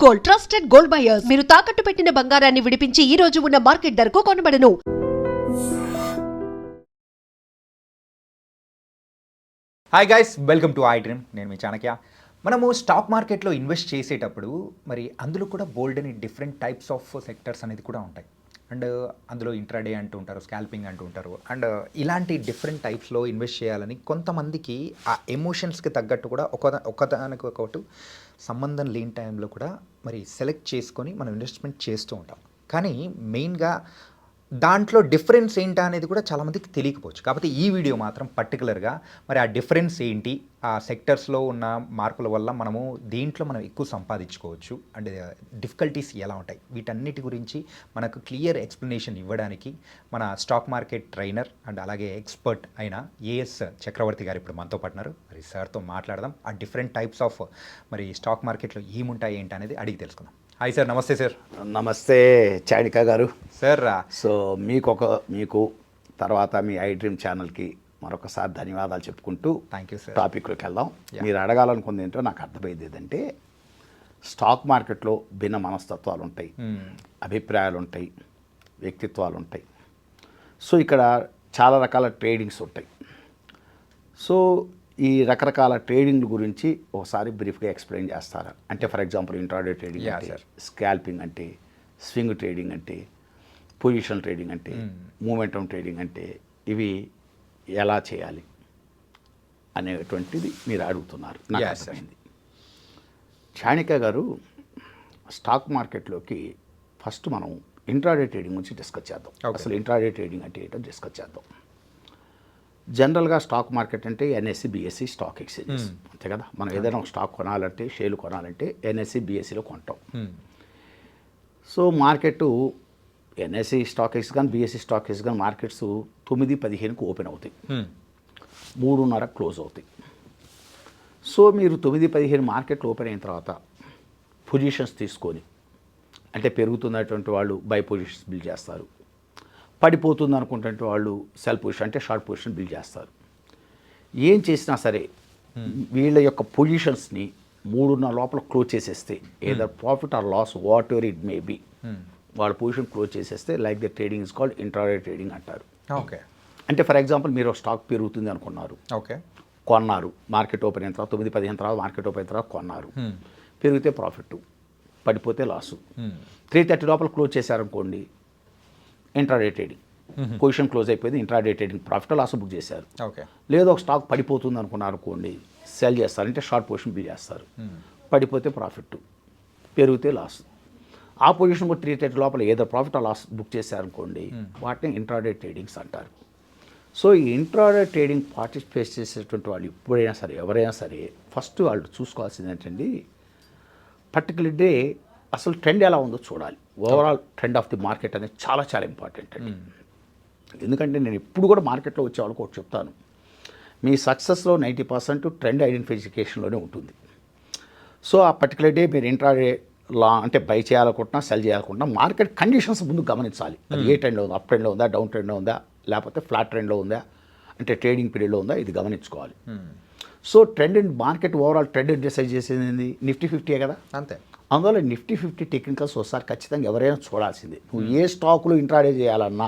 Gold, trusted gold buyers. మీరు తాకట్టు పెట్టిన బంగారాన్ని విడిపించి ఈ రోజు ఉన్న మార్కెట్ ధరకు కొనబడను. Hi guys, welcome to iDream. నేను మీ చాణక్య. మనము స్టాక్ మార్కెట్లో ఇన్వెస్ట్ చేసేటప్పుడు మరి అందులో కూడా బోల్డ్ అని డిఫరెంట్ టైప్స్ ఆఫ్ సెక్టర్స్ అనేది కూడా ఉంటాయి. అండ్ అందులో ఇంట్రాడే అంటూ ఉంటారు, స్కాల్పింగ్ అంటూ ఉంటారు. అండ్ ఇలాంటి డిఫరెంట్ టైప్స్లో ఇన్వెస్ట్ చేయాలని కొంతమందికి ఆ ఎమోషన్స్కి తగ్గట్టు కూడా ఒకదానికి ఒకటి సంబంధం లేని టైంలో కూడా మరి సెలెక్ట్ చేసుకొని మనం ఇన్వెస్ట్మెంట్ చేస్తూ ఉంటాం. కానీ మెయిన్గా దాంట్లో డిఫరెన్స్ ఏంటా అనేది కూడా చాలామందికి తెలియకపోవచ్చు. కాబట్టి ఈ వీడియో మాత్రం పర్టికులర్గా మరి ఆ డిఫరెన్స్ ఏంటి, ఆ సెక్టర్స్లో ఉన్న మార్పుల వల్ల మనము దీంట్లో మనం ఎక్కువ సంపాదించుకోవచ్చు అండ్ డిఫికల్టీస్ ఎలా ఉంటాయి, వీటన్నిటి గురించి మనకు క్లియర్ ఎక్స్ప్లెనేషన్ ఇవ్వడానికి మన స్టాక్ మార్కెట్ ట్రైనర్ అండ్ అలాగే ఎక్స్పర్ట్ అయిన ఏఎస్ చక్రవర్తి గారు ఇప్పుడు మనతో పాటున్నారు. మరి సార్తో మాట్లాడదాం. ఆ డిఫరెంట్ టైప్స్ ఆఫ్ మరి స్టాక్ మార్కెట్లో ఏముంటాయి ఏంటి అనేది అడిగి తెలుసుకుందాం. Hi sir. నమస్తే సార్. నమస్తే చాణిక గారు. సార్ సో మీకు తర్వాత మీ ఐ డ్రీమ్ ఛానల్కి మరొకసారి ధన్యవాదాలు చెప్పుకుంటూ థ్యాంక్ యూ సార్. టాపిక్లోకి వెళ్దాం. మీరు అడగాలనుకుంది ఏంటో నాకు అర్థమైంది ఏంటంటే, స్టాక్ మార్కెట్లో భిన్న మనస్తత్వాలు ఉంటాయి, అభిప్రాయాలు ఉంటాయి, వ్యక్తిత్వాలు ఉంటాయి. సో ఇక్కడ చాలా రకాల ట్రేడింగ్స్ ఉంటాయి. సో ఈ రకరకాల ట్రేడింగ్ గురించి ఒకసారి బ్రీఫ్గా ఎక్స్ప్లెయిన్ చేస్తారా? అంటే ఫర్ ఎగ్జాంపుల్ ఇంట్రాడే ట్రేడింగ్ అంటే, స్కాల్పింగ్ అంటే, స్వింగ్ ట్రేడింగ్ అంటే, పొజిషన్ ట్రేడింగ్ అంటే, మూమెంటం ట్రేడింగ్ అంటే, ఇవి ఎలా చేయాలి అనేటువంటిది మీరు అడుగుతున్నారు. నాకు అర్థమైంది. చాణిక గారు, స్టాక్ మార్కెట్లోకి ఫస్ట్ మనం ఇంట్రాడే ట్రేడింగ్ గురించి డిస్కస్ చేద్దాం. అసలు ఇంట్రాడే ట్రేడింగ్ అంటే ఏంటో డిస్కస్ చేద్దాం. జనరల్గా స్టాక్ మార్కెట్ అంటే ఎన్ఎస్సి, బిఎస్సి స్టాక్ ఎక్స్చేంజెస్ అంతే కదా. మనం ఏదైనా ఒక స్టాక్ కొనాలంటే, షేర్లు కొనాలంటే ఎన్ఎస్సి, బిఎస్సిలో కొంటాం. So market NSE stock ex కానీ, బిఎస్సి స్టాక్ ఎక్స్ కానీ మార్కెట్స్ 9:15కి ఓపెన్ అవుతాయి, 3:30 క్లోజ్ అవుతాయి. సో మీరు 9:15 మార్కెట్లు ఓపెన్ అయిన తర్వాత పొజిషన్స్ తీసుకొని, అంటే పెరుగుతున్నటువంటి వాళ్ళు బై పొజిషన్స్ బిల్డ్ చేస్తారు, పడిపోతుంది అనుకుంటే వాళ్ళు సెల్ పొజిషన్ అంటే షార్ట్ పొజిషన్ బిల్డ్ చేస్తారు. ఏం చేసినా సరే వీళ్ళ యొక్క పొజిషన్స్ని 3:30 లోపల క్లోజ్ చేసేస్తే, either profit or loss whatever it may be, వాళ్ళ పొజిషన్ క్లోజ్ చేసేస్తే like the trading is called intraday trading అంటారు. ఓకే. అంటే ఫర్ ఎగ్జాంపుల్ మీరు స్టాక్ పెరుగుతుంది అనుకున్నారు, ఓకే, కొన్నారు, మార్కెట్ ఓపెన్ అయిన తర్వాత 9:15 తర్వాత మార్కెట్ ఓపెన్ అయిన తర్వాత కొన్నారు, పెరిగితే ప్రాఫిట్, పడిపోతే లాసు. 3:30 లోపల క్లోజ్ చేశారనుకోండి ఇంట్రాడే ట్రేడింగ్, పొజిషన్ క్లోజ్ అయిపోయింది, intraday trading profit loss book చేశారు. ఓకే. లేదా ఒక స్టాక్ పడిపోతుంది అనుకున్నారు అనుకోండి, సెల్ చేస్తారు, అంటే షార్ట్ పొజిషన్ బిల్ చేస్తారు, పడిపోతే ప్రాఫిట్, పెరిగితే లాస్. ఆ పొజిషన్ కూడా 3:30 లోపల ఏదో ప్రాఫిట్ ఆ లాస్ బుక్ చేశారనుకోండి, వాటిని ఇంట్రాడే ట్రేడింగ్స్ అంటారు. సో ఈ ఇంట్రాడే ట్రేడింగ్ పార్టిసిపేట్ చేసేటువంటి వాళ్ళు ఎప్పుడైనా సరే, ఎవరైనా సరే, ఫస్ట్ వాళ్ళు చూసుకోవాల్సింది ఏంటండి, పర్టికులర్ డే అసలు ట్రెండ్ ఎలా ఉందో చూడాలి. Overall trend of the market అనేది చాలా చాలా ఇంపార్టెంట్ అండి. ఎందుకంటే నేను ఎప్పుడు కూడా మార్కెట్లో వచ్చే వాళ్ళకి ఒకటి చెప్తాను, మీ సక్సెస్లో 90% ట్రెండ్ ఐడెంటిఫికేషన్లోనే ఉంటుంది. సో ఆ పర్టికులర్ డే మీరు ఇంట్రాడే అంటే బై చేయాలనుకుంటున్నా, సెల్ చేయాలనుకుంటున్నా, మార్కెట్ కండిషన్స్ ముందు గమనించాలి. అది ఏ ట్రెండ్లో ఉందా, అప్ ట్రెండ్లో ఉందా, డౌన్ ట్రెండ్లో ఉందా, లేకపోతే ఫ్లాట్ ట్రెండ్లో ఉందా, అంటే ట్రేడింగ్ పీరియడ్లో ఉందా, ఇది గమనించుకోవాలి. So trend market overall trend decide చేసేది నిఫ్టీ 50 కదా, అంతే. అందువల్ల నిఫ్టీ 50 టెక్నికల్స్ ఒకసారి ఖచ్చితంగా ఎవరైనా చూడాల్సిందే. నువ్వు ఏ స్టాకులు ఇంట్రాడే చేయాలన్నా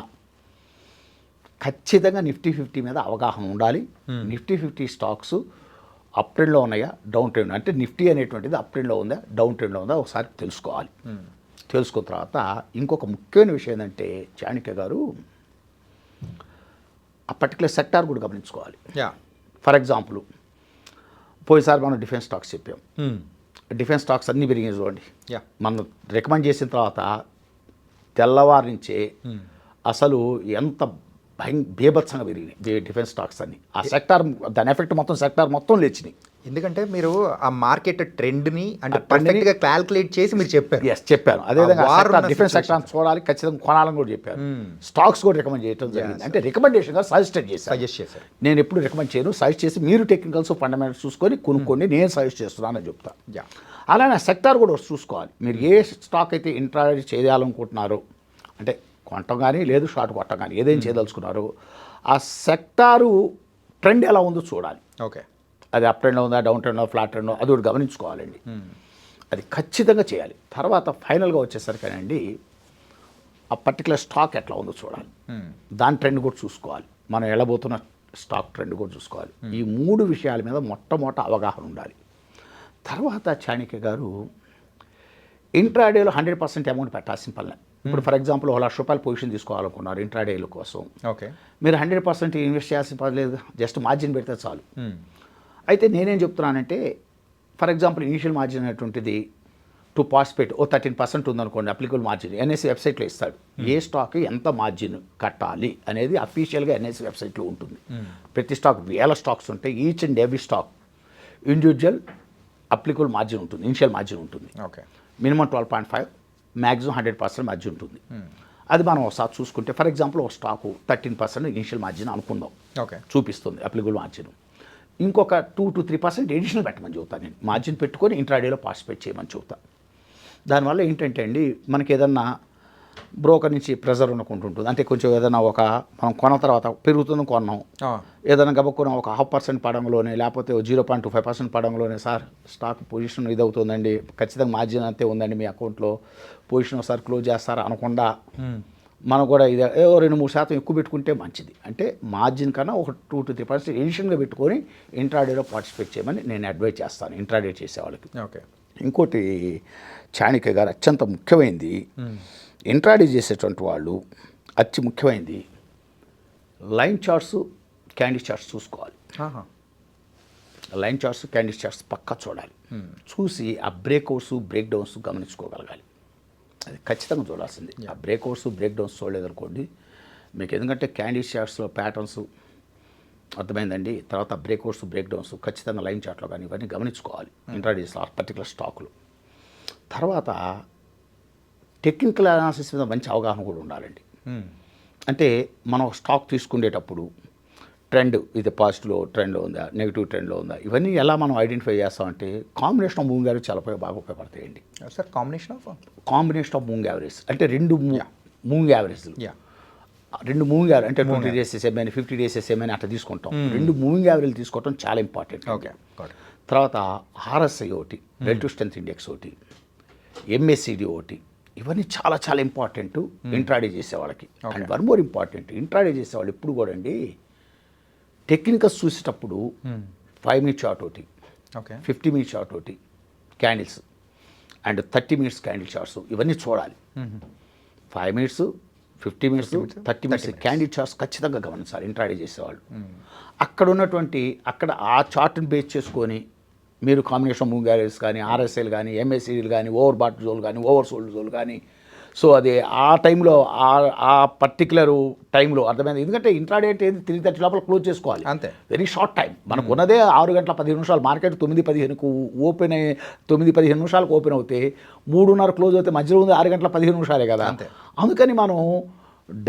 ఖచ్చితంగా నిఫ్టీ 50 మీద అవగాహన ఉండాలి. నిఫ్టీ 50 స్టాక్స్ అప్ ట్రెండ్లో ఉన్నాయా, డౌన్ ట్రెండ్, అంటే నిఫ్టీ అనేటువంటిది అప్ ట్రెండ్లో ఉందా, డౌన్ ట్రెండ్లో ఉందా ఒకసారి తెలుసుకోవాలి. తెలుసుకున్న తర్వాత ఇంకొక ముఖ్యమైన విషయం ఏంటంటే చాణిక్య గారు, ఆ పర్టికులర్ సెక్టార్ కూడా గమనించుకోవాలి. ఫర్ ఎగ్జాంపుల్ పోయిసారి మనం డిఫెన్స్ స్టాక్స్ చెప్పాం, డిఫెన్స్ స్టాక్స్ అన్నీ పెరిగినాయి చూడండి. మనం రికమెండ్ చేసిన తర్వాత తెల్లవారి నుంచే అసలు ఎంత బీభత్సంగా పెరిగినాయి డిఫెన్స్ స్టాక్స్ అన్ని. ఆ సెక్టార్ దాని ఎఫెక్ట్ మొత్తం సెక్టార్ మొత్తం లేచినాయి. ఎందుకంటే మీరు ఆ మార్కెట్ ట్రెండ్ని అంటే పర్ఫెక్ట్గా క్యాల్కులేట్ చేసి మీరు చెప్పారు. చెప్పాను. అదేవిధంగా డిఫెన్స్ సెక్టర్ చూడాలి, ఖచ్చితంగా కొనాలని కూడా చెప్పారు. స్టాక్స్ కూడా రికమెండ్ చేయడం జరిగింది. అంటే రికమెండేషన్గా సజెస్ట్ చేశారు. నేను ఎప్పుడు రికమెండ్ చేయను, సజెస్ట్ చేసి మీరు టెక్నికల్స్ ఫండమెంటల్స్ చూసుకొని కొనుక్కోండి, నేను సజెస్ట్ చేస్తున్నానని చెప్తాను. అలానే సెక్టార్ కూడా చూసుకోవాలి. మీరు ఏ స్టాక్ అయితే ఇంట్రాడే చేయాలనుకుంటున్నారో, అంటే కొనటం కానీ లేదు షార్ట్ కొట్టడం కానీ ఏదైనా చేయదలుచుకున్నారో, ఆ సెక్టారు ట్రెండ్ ఎలా ఉందో చూడాలి. ఓకే. అది అప్ ట్రెండ్లో ఉందా, డౌన్ ట్రెండ్లో, ఫ్లాట్ ట్రెండ్లో, అది కూడా గమనించుకోవాలండి. అది ఖచ్చితంగా చేయాలి. తర్వాత ఫైనల్గా వచ్చేసరికేనండి ఆ పర్టికులర్ స్టాక్ ఎట్లా ఉందో చూడాలి, దాని ట్రెండ్ కూడా చూసుకోవాలి, మనం వెళ్ళబోతున్న స్టాక్ ట్రెండ్ కూడా చూసుకోవాలి. ఈ 3 విషయాల మీద మొట్టమొదట అవగాహన ఉండాలి. తర్వాత చాణక్య గారు ఇంట్రాడేలో 100% అమౌంట్ పెట్టాల్సిన పని. ఇప్పుడు ఫర్ ఎగ్జాంపుల్ ₹1,00,000 పొజిషన్ తీసుకోవాలనుకున్నారు ఇంట్రాడేల కోసం, ఓకే, మీరు 100% ఇన్వెస్ట్ చేయాల్సిన పని లేదు, జస్ట్ మార్జిన్ పెడితే చాలు. అయితే నేనేం చెప్తున్నానంటే ఫర్ ఎగ్జాంపుల్ ఇనిషియల్ మార్జిన్ అనేటువంటిది టు పార్టిసిపేట్ 13% ఉందనుకోండి, అప్లికబుల్ మార్జిన్ ఎన్ఎస్సి వెబ్సైట్లో ఇస్తాడు. ఏ స్టాక్ ఎంత మార్జిన్ కట్టాలి అనేది అఫీషియల్గా ఎన్ఎస్సి వెబ్సైట్లో ఉంటుంది. ప్రతి స్టాక్ 1000 స్టాక్స్ ఉంటాయి, each and every stock individual applicable margin ఉంటుంది, ఇనిషియల్ మార్జిన్ ఉంటుంది. ఓకే, మినిమం 12.5, మ్యాక్సిమం 100% మార్జిన్ ఉంటుంది. అది మనం ఒకసారి చూసుకుంటే ఫర్ ఎగ్జాంపుల్ ఒక స్టాకు 13% ఇనిషియల్ మార్జిన్ అనుకుందాం, ఓకే, చూపిస్తుంది అప్లికబుల్ మార్జిన్. ఇంకొక 2 to 3% ఎడిషనల్ పెట్టమని చెబుతాను నేను, మార్జిన్ పెట్టుకొని ఇంట్రాడేలో పార్టిసిపేట్ చేయమని చెబుతాను. దానివల్ల ఏంటంటే అండి మనకి ఏదన్నా బ్రోకర్ నుంచి ప్రెజర్ ఉండకుంటుంటుంది. అంటే కొంచెం ఏదైనా మనం కొన్న తర్వాత పెరుగుతుంది కొన్నాం, ఏదైనా గబక్కున ఒక 0.5% పడంలోనే లేకపోతే 0.25% పడంలోనే సార్ స్టాక్ పొజిషన్ ఇదవుతుందండి, ఖచ్చితంగా మార్జిన్ అంతే ఉందండి మీ అకౌంట్లో, పొజిషన్ ఒకసారి క్లోజ్ చేస్తారా అనకుండా మనం కూడా ఇది 2-3% ఎక్కువ పెట్టుకుంటే మంచిది. అంటే మార్జిన్ కన్నా ఒక 2 to 3% ఎడిషన్గా పెట్టుకొని ఇంట్రాడేలో పార్టిసిపేట్ చేయమని నేను అడ్వైజ్ చేస్తాను ఇంట్రాడే చేసే వాళ్ళకి. ఓకే, ఇంకోటి చాణక్య గారు అత్యంత ముఖ్యమైనది ఇంట్రాడే చేసేటువంటి వాళ్ళు అతి ముఖ్యమైనది లైన్ చార్ట్స్, క్యాండిల్ చార్ట్స్ చూసుకోవాలి. లైన్ చార్ట్స్, క్యాండిల్ చార్ట్స్ పక్కా చూడాలి. చూసి ఆ బ్రేక్అవుట్స్, బ్రేక్ డౌన్స్ గమనించుకోగలగాలి. అది ఖచ్చితంగా చూడాల్సింది. ఆ బ్రేక్అవుట్స్, బ్రేక్ డౌన్స్ చూడలేదనుకోండి మీకు, ఎందుకంటే క్యాండిల్ చార్ట్స్లో ప్యాటర్న్స్ అర్థమైందండి. తర్వాత బ్రేక్అవుట్స్, బ్రేక్ డౌన్స్ ఖచ్చితంగా లైన్ చార్ట్లో కానీ ఇవన్నీ గమనించుకోవాలి ఇంట్రాడేస్ పర్టికులర్ స్టాకులు. తర్వాత టెక్నికల్ అనాలిసిస్ మీద మంచి అవగాహన కూడా ఉండాలండి. అంటే మనం స్టాక్ తీసుకునేటప్పుడు ట్రెండ్ ఇది పాజిటివ్లో ట్రెండ్లో ఉందా, నెగిటివ్ ట్రెండ్లో ఉందా, ఇవన్నీ ఎలా మనం ఐడెంటిఫై చేస్తామంటే కాంబినేషన్ ఆఫ్ మూవింగ్ యావరేజ్ చాలా బాగా ఉపయోగపడతాయండి. Sir combination of moving average అంటే 2 మూవింగ్ యావరేజ్లు, 2 మూవింగ్ యావరేజ్ అంటే 20 days SMA అని 50 days SMA అని అట్లా తీసుకుంటాం. 2 మూవింగ్ యావరేజ్లు తీసుకోవడం చాలా ఇంపార్టెంట్. ఓకే, తర్వాత RSI ఒకటి, రిలేటివ్ స్ట్రెంత్ ఇండెక్స్ ఒకటి, MACD ఒకటి, ఇవన్నీ చాలా చాలా ఇంపార్టెంట్ ఇంట్రాడే చేసేవాళ్ళకి. And one more important, intraday చేసేవాళ్ళు ఎప్పుడు కూడా అండి టెక్నికల్స్ చూసేటప్పుడు 5 minute చార్ట్ ఒకటి, ఓకే, 50 minute చార్ట్ ఒకటి, candles and 30 minutes candle charts ఇవన్నీ చూడాలి. 5 minutes, 50 minutes, 30 minutes candle charts ఖచ్చితంగా గమనించాలి ఇంట్రాడే చేసేవాళ్ళు. అక్కడ ఉన్నటువంటి ఆ చార్ట్ని బేస్ చేసుకొని మీరు కాంబినేషన్ మూవింగ్ యావరేజ్ కానీ, RSIలు కానీ, MACDలు కానీ, ఓవర్ బాట్ జోన్ కానీ, ఓవర్ సోల్డ్ జోన్ కానీ, సో అది ఆ టైంలో ఆ పర్టికులర్ టైంలో అర్థమైంది. ఎందుకంటే ఇంట్రాడే అంటే 3:30 లోపల క్లోజ్ చేసుకోవాలి, అంతే, వెరీ షార్ట్ టైం. మనకు ఉన్నదే 6:15 మార్కెట్ 9:15కు ఓపెన్ అయ్యి 9:15 ఓపెన్ అవుతే 3:30 క్లోజ్ అవుతే మధ్యలో ఉంది 6:15 కదా. అందుకని మనం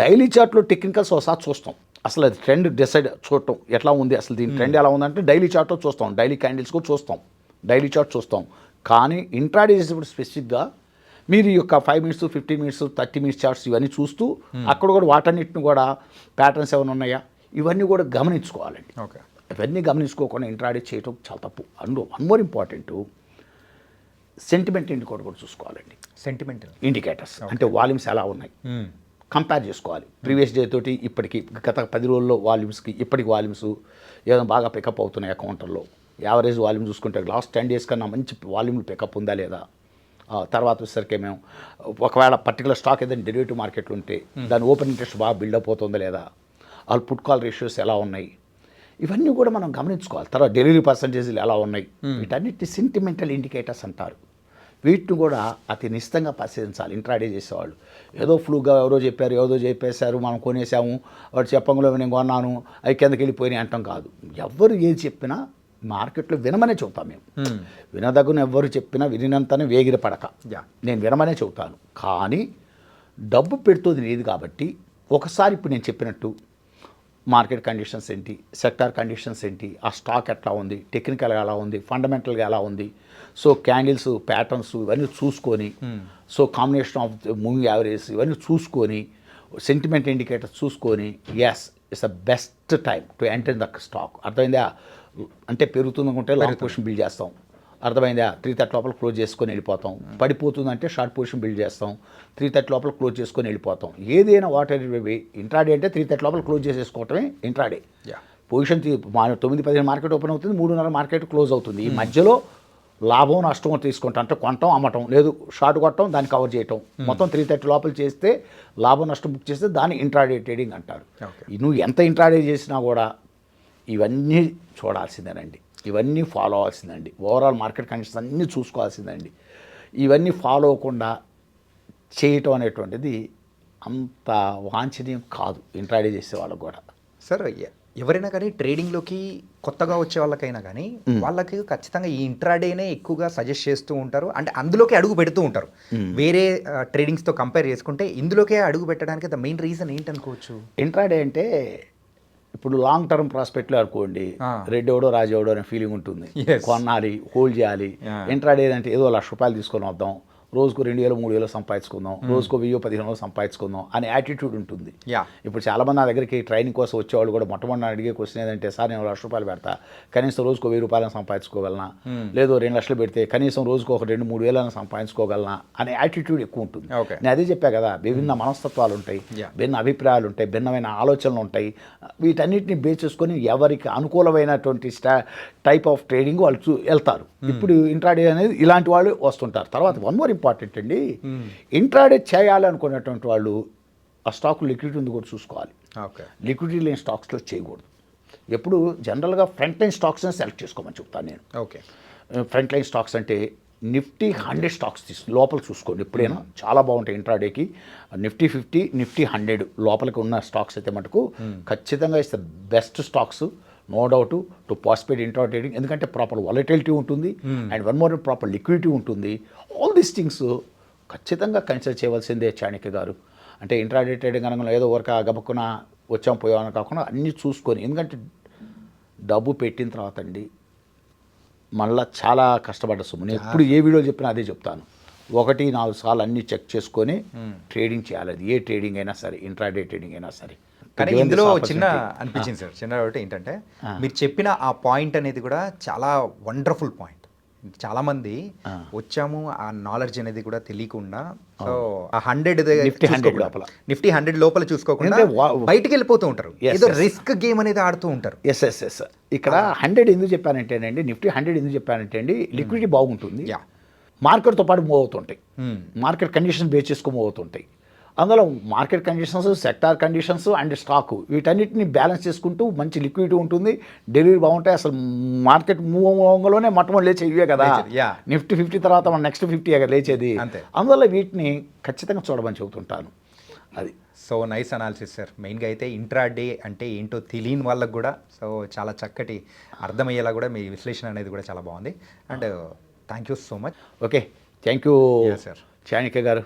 డైలీ చార్ట్లో టెక్నికల్స్ ఒకసారి చూస్తాం, అసలు అది ట్రెండ్ డిసైడ్ చూడటం ఎట్లా ఉంది, అసలు దీని ట్రెండ్ ఎలా ఉందంటే డైలీ చార్ట్లో చూస్తాం, డైలీ క్యాండిల్స్ కూడా చూస్తాం, డైలీ చార్ట్ చూస్తాం. కానీ ఇంట్రాడే చేసేప్పుడు స్పెసిఫిక్గా మీరు ఈ యొక్క 5 minutes, 15 minutes, 30 minutes చార్ట్స్ ఇవన్నీ చూస్తూ అక్కడ కూడా వాటన్నిటిని కూడా ప్యాటర్న్స్ ఏమైనా ఉన్నాయా ఇవన్నీ కూడా గమనించుకోవాలండి. ఓకే, ఇవన్నీ గమనించుకోకుండా ఇంట్రాడే చేయటం చాలా తప్పు. అందులో one more important sentiment indicator కూడా చూసుకోవాలండి. సెంటిమెంటల్ ఇండికేటర్స్ అంటే వాల్యూమ్స్ ఎలా ఉన్నాయి కంపేర్ చేసుకోవాలి. ప్రీవియస్ డే తోటి ఇప్పటికి గత 10 రోజుల్లో వాల్యూమ్స్కి ఇప్పటికి వాల్యూమ్స్ ఏదైనా బాగా పికప్ అవుతున్నాయి అకౌంటర్లో. యావరేజ్ వాల్యూమ్ చూసుకుంటే లాస్ట్ 10 days కన్నా మంచి వాల్యూమ్లు పికప్ ఉందా లేదా. తర్వాత వచ్చేసరికి మేము ఒకవేళ పర్టికులర్ స్టాక్ ఏదైనా డెరివేటివ్ మార్కెట్లు ఉంటే దాని ఓపెన్ ఇంట్రెస్ట్ బాగా బిల్డప్ అవుతుందా లేదా, వాళ్ళు పుట్ కాల్ రేషియోస్ ఎలా ఉన్నాయి, ఇవన్నీ కూడా మనం గమనించుకోవాలి. తర్వాత డెలివరీ పర్సంటేజ్లు ఎలా ఉన్నాయి, వీటన్నిటి సెంటిమెంటల్ ఇండికేటర్స్ అంటారు. వీటిని కూడా అతి నిశ్చితంగా పరిశీలించాలి ఇంట్రాడే చేసేవాళ్ళు. ఏదో ఫ్లూగా ఎవరో చెప్పేశారు మనం కొనేసాము, వాడు చెప్పంలో నేను కొన్నాను అవి కిందకి వెళ్ళిపోయినాయి అంటాం కాదు. ఎవరు ఏది చెప్పినా మార్కెట్లో వినమనే చెబుతాం మేము. వినదగున ఎవరు చెప్పినా వినినంతనే వేగిరపడక నేను వినమనే చెబుతాను. కానీ డబ్బు పెడుతుంది లేదు కాబట్టి ఒకసారి ఇప్పుడు నేను చెప్పినట్టు మార్కెట్ కండిషన్స్ ఏంటి, సెక్టార్ కండిషన్స్ ఏంటి, ఆ స్టాక్ ఎట్లా ఉంది, టెక్నికల్గా ఎలా ఉంది, ఫండమెంటల్గా ఎలా ఉంది, సో క్యాండిల్స్ ప్యాటర్న్స్ ఇవన్నీ చూసుకొని, so combination of moving average ఇవన్నీ చూసుకొని, సెంటిమెంట్ ఇండికేటర్స్ చూసుకొని, yes it's the best time to enter in the stock. అర్థమైందా? అంటే పెరుగుతుందనుకుంటే లాంగ్ పొజిషన్ బిల్డ్ చేస్తాం, అర్థమైందా 3:30 లోపల క్లోజ్ చేసుకొని వెళ్ళిపోతాం. పడిపోతుందంటే షార్ట్ పొజిషన్ బిల్డ్ చేస్తాం. 3:30 లోపల క్లోజ్ చేసుకొని వెళ్ళిపోతాం. ఏదైనా వాటర్ ఇంట్రాడే అంటే 3:30 లోపల క్లోజ్ చేసేసుకోవటమే ఇంట్రాడే. పొజిషన్ 9-15 మార్కెట్ ఓపెన్ అవుతుంది, 3:30 మార్కెట్ క్లోజ్ అవుతుంది. ఈ మధ్యలో లాభం నష్టం తీసుకుంటాం, అంటే కొనటం అమ్మటం, లేదు షార్ట్ కొట్టడం దాన్ని కవర్ చేయటం, మొత్తం 3:30 లోపల చేస్తే లాభం నష్టం బుక్ చేస్తే దాన్ని ఇంట్రాడే ట్రేడింగ్ అంటారు. నువ్వు ఎంత ఇంట్రాడే చేసినా కూడా ఇవన్నీ చూడాల్సిందేనండి, ఇవన్నీ ఫాలో అవ్వాల్సిందండి. ఓవరాల్ మార్కెట్ కండిషన్స్ అన్నీ చూసుకోవాల్సిందండి. ఇవన్నీ ఫాలో అవ్వకుండా చేయటం అనేటువంటిది అంత వాంఛనీయం కాదు ఇంట్రాడే చేసే వాళ్ళకు కూడా. సార్ ఎవరైనా కానీ ట్రేడింగ్లోకి కొత్తగా వచ్చే వాళ్ళకైనా కానీ వాళ్ళకి ఖచ్చితంగా ఈ ఇంట్రాడేనే ఎక్కువగా సజెస్ట్ చేస్తూ ఉంటారు, అంటే అందులోకే అడుగు పెడుతూ ఉంటారు. వేరే ట్రేడింగ్స్తో కంపేర్ చేసుకుంటే ఇందులోకే అడుగు పెట్టడానికి ద మెయిన్ రీజన్ ఏంటనుకోవచ్చు? ఇంట్రాడే అంటే ఇప్పుడు లాంగ్ టర్మ్ ప్రాస్పెక్ట్లో అనుకోండి, రెడ్ ఎవడో రాజు ఎవడో అనే ఫీలింగ్ ఉంటుంది. కొనాలి, హోల్డ్ చేయాలి. ఇంట్రాడే అంటే ఏదో ₹1,00,000 తీసుకొని వద్దాం, రోజుకు 2,000-3,000 సంపాదించుకుందాం, రోజుకు 1,000-1,500 సంపాదించుకుందాం అనే యాటిట్యూడ్ ఉంటుంది. ఇప్పుడు చాలామంది నా దగ్గరికి ట్రైనింగ్ కోసం వచ్చేవాళ్ళు కూడా మొట్టమొదటి అడిగే క్వశ్చన్ ఏంటంటే, సార్ నేను ₹1,00,000 పెడతా, కనీసం రోజుకు ₹1,000 సంపాదించుకోగలనా, లేదు 2 లక్షలు పెడితే కనీసం రోజుకు ఒక 2-3 వేలను సంపాదించుకోగలనా అనే యాటిట్యూడ్ ఎక్కువ ఉంటుంది. నేను అదే చెప్పా కదా, విభిన్న మనస్తత్వాలు ఉంటాయి, భిన్న అభిప్రాయాలు ఉంటాయి, భిన్నమైన ఆలోచనలు ఉంటాయి. వీటన్నిటిని బేస్ చేసుకొని ఎవరికి అనుకూలమైనటువంటి టైప్ ఆఫ్ ట్రేడింగ్ వాళ్ళు వెళ్తారు. ఇప్పుడు ఇంట్రాడే అనేది ఇలాంటి వాళ్ళు వస్తుంటారు. తర్వాత వన్ మోర్ ఇంపార్టెంట్ అండి, ఇంట్రాడే చేయాలి అనుకునేటువంటి వాళ్ళు ఆ స్టాక్ లిక్విడిటీ ఉంది కూడా చూసుకోవాలి. లిక్విడిటీ లేని స్టాక్స్లో చేయకూడదు. ఎప్పుడు జనరల్గా ఫ్రంట్ లైన్ స్టాక్స్ని సెలెక్ట్ చేసుకోమని చెప్తాను నేను. ఫ్రంట్ లైన్ స్టాక్స్ అంటే నిఫ్టీ 100 స్టాక్స్ లోపల చూసుకోండి ఎప్పుడైనా, చాలా బాగుంటాయి ఇంట్రాడేకి. నిఫ్టీ 50, నిఫ్టీ 100 లోపలికి ఉన్న స్టాక్స్ అయితే మటుకు ఖచ్చితంగా ఇస్తే best stocks, no doubt to participate intra trading. ఎందుకంటే ప్రాపర్ వాలటిలిటీ ఉంటుంది and one more proper liquidity ఉంటుంది. ఆల్ దీస్ థింగ్స్ ఖచ్చితంగా కన్సిడర్ చేయవలసిందే చాణక్య గారు. అంటే ఇంట్రాడే ట్రేడింగ్ అనగా ఏదో వరకు గబక్కున వచ్చాం పోయామని కాకుండా అన్నీ చూసుకొని, ఎందుకంటే డబ్బు పెట్టిన తర్వాత అండి మళ్ళీ చాలా కష్టపడ్డ సొమ్ము. నేను ఎప్పుడు ఏ వీడియో చెప్పినా అదే చెప్తాను, 1-4 సార్లు అన్నీ చెక్ చేసుకొని ట్రేడింగ్ చేయాలి. అది ఏ ట్రేడింగ్ అయినా సరే, ఇంట్రాడే ట్రేడింగ్ అయినా సరే. కానీ ఇందులో చిన్న అనిపించింది సార్, చిన్న డౌట్ ఏంటంటే మీరు చెప్పిన ఆ పాయింట్ అనేది కూడా చాలా వండర్ఫుల్ పాయింట్. చాలామంది వచ్చాము ఆ నాలెడ్జ్ అనేది కూడా తెలియకుండా, సో ఆ 100 లోపల చూసుకోకుండా బయటికి వెళ్ళిపోతూ ఉంటారు, ఏదో రిస్క్ గేమ్ అనేది ఆడుతూ ఉంటారు. ఎస్ ఇక్కడ 100 ఎందుకు చెప్పానంటేనండి, నిఫ్టీ 100 ఎందుకు చెప్పానంటే అండి, లిక్విడిటీ బాగుంటుంది, మార్కెట్తో పాటు మూవ్ అవుతుంటాయి, మార్కెట్ కండిషన్ బేస్ చేసుకొని మూవ్ అవుతుంటాయి. అందులో market conditions, sector conditions and stock వీటన్నిటిని బ్యాలెన్స్ చేసుకుంటూ మంచి లిక్విడిటీ ఉంటుంది, డెలివరీ బాగుంటాయి. అసలు మార్కెట్ మూవ్ అవ్వగానే మొట్టమొదటి లేచే ఇవే కదా, నిఫ్టీ 50 తర్వాత మన నెక్స్ట్ 50 లేచేది. అందువల్ల వీటిని ఖచ్చితంగా చూడమని చెబుతుంటాను. అది సో నైస్ అనాలిసిస్ సార్. మెయిన్గా అయితే ఇంట్రాడే అంటే ఏంటో తెలియని వాళ్ళకు కూడా సో చాలా చక్కటి అర్థమయ్యేలా కూడా మీ విశ్లేషణ అనేది కూడా చాలా బాగుంది. And thank you so much. Okay, thank you sir Chanakya గారు.